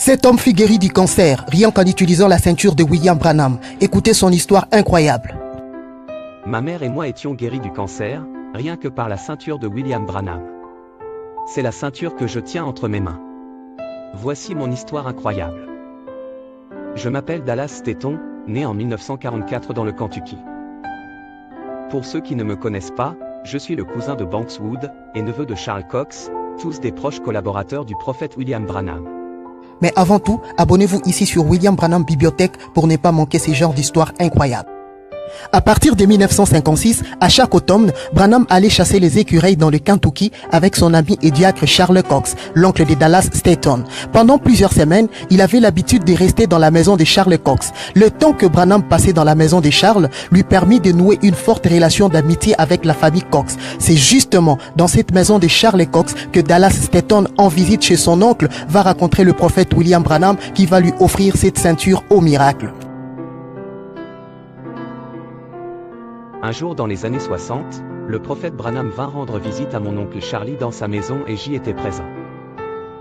Cet homme fut guéri du cancer, rien qu'en utilisant la ceinture de William Branham. Écoutez son histoire incroyable. Ma mère et moi étions guéris du cancer, rien que par la ceinture de William Branham. C'est la ceinture que je tiens entre mes mains. Voici mon histoire incroyable. Je m'appelle Dallas Stetton, né en 1944 dans le Kentucky. Pour ceux qui ne me connaissent pas, je suis le cousin de Banks Wood et neveu de Charles Cox, tous des proches collaborateurs du prophète William Branham. Mais avant tout, abonnez-vous ici sur William Branham Bibliothèque pour ne pas manquer ces genres d'histoires incroyables. À partir de 1956, à chaque automne, Branham allait chasser les écureuils dans le Kentucky avec son ami et diacre Charles Cox, l'oncle de Dallas Stetton. Pendant plusieurs semaines, il avait l'habitude de rester dans la maison de Charles Cox. Le temps que Branham passait dans la maison de Charles lui permit de nouer une forte relation d'amitié avec la famille Cox. C'est justement dans cette maison de Charles Cox que Dallas Stetton, en visite chez son oncle, va rencontrer le prophète William Branham qui va lui offrir cette ceinture au miracle. Un jour dans les années 60, le prophète Branham vint rendre visite à mon oncle Charlie dans sa maison et j'y étais présent.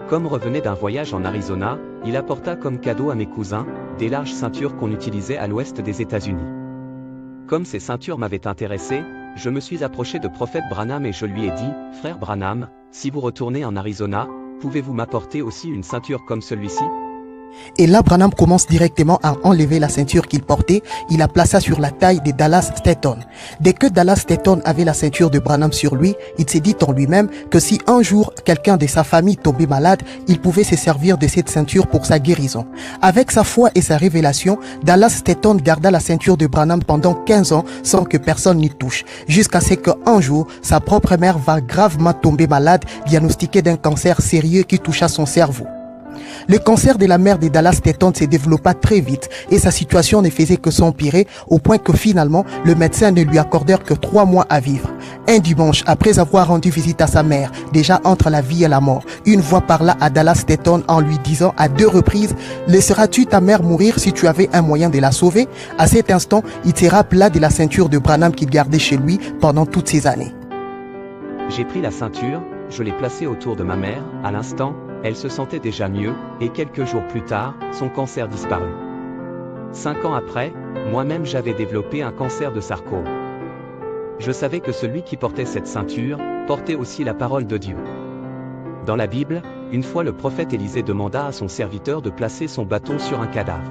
Comme revenait d'un voyage en Arizona, il apporta comme cadeau à mes cousins, des larges ceintures qu'on utilisait à l'ouest des États-Unis. Comme ces ceintures m'avaient intéressé, je me suis approché de prophète Branham et je lui ai dit, « Frère Branham, si vous retournez en Arizona, pouvez-vous m'apporter aussi une ceinture comme celui-ci » Et là, Branham commence directement à enlever la ceinture qu'il portait. Il la plaça sur la taille de Dallas Stetton. Dès que Dallas Stetton avait la ceinture de Branham sur lui, il s'est dit en lui-même que si un jour quelqu'un de sa famille tombait malade, il pouvait se servir de cette ceinture pour sa guérison. Avec sa foi et sa révélation, Dallas Stetton garda la ceinture de Branham pendant 15 ans sans que personne n'y touche. Jusqu'à ce qu'un jour, sa propre mère va gravement tomber malade, diagnostiquée d'un cancer sérieux qui toucha son cerveau. Le cancer de la mère de Dallas Stetton se développa très vite et sa situation ne faisait que s'empirer au point que finalement, le médecin ne lui accordèrent que 3 mois à vivre. Un dimanche, après avoir rendu visite à sa mère, déjà entre la vie et la mort, une voix parla à Dallas Stetton en lui disant à 2 reprises « Laisseras-tu ta mère mourir si tu avais un moyen de la sauver ?» À cet instant, il se rappela de la ceinture de Branham qu'il gardait chez lui pendant toutes ces années. J'ai pris la ceinture, je l'ai placée autour de ma mère, à l'instant, elle se sentait déjà mieux, et quelques jours plus tard, son cancer disparut. 5 ans après, moi-même j'avais développé un cancer de sarcome. Je savais que celui qui portait cette ceinture, portait aussi la parole de Dieu. Dans la Bible, une fois le prophète Élisée demanda à son serviteur de placer son bâton sur un cadavre.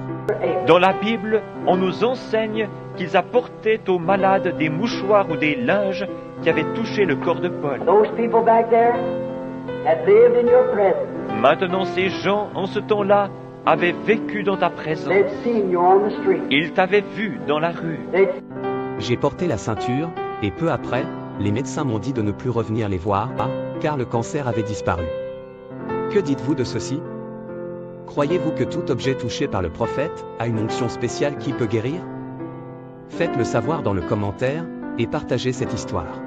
Dans la Bible, on nous enseigne qu'ils apportaient aux malades des mouchoirs ou des linges qui avaient touché le corps de Paul. Maintenant, ces gens, en ce temps-là, avaient vécu dans ta présence. Ils t'avaient vu dans la rue. J'ai porté la ceinture, et peu après, les médecins m'ont dit de ne plus revenir les voir, car le cancer avait disparu. Que dites-vous de ceci? Croyez-vous que tout objet touché par le prophète a une onction spéciale qui peut guérir? Faites-le savoir dans le commentaire, et partagez cette histoire.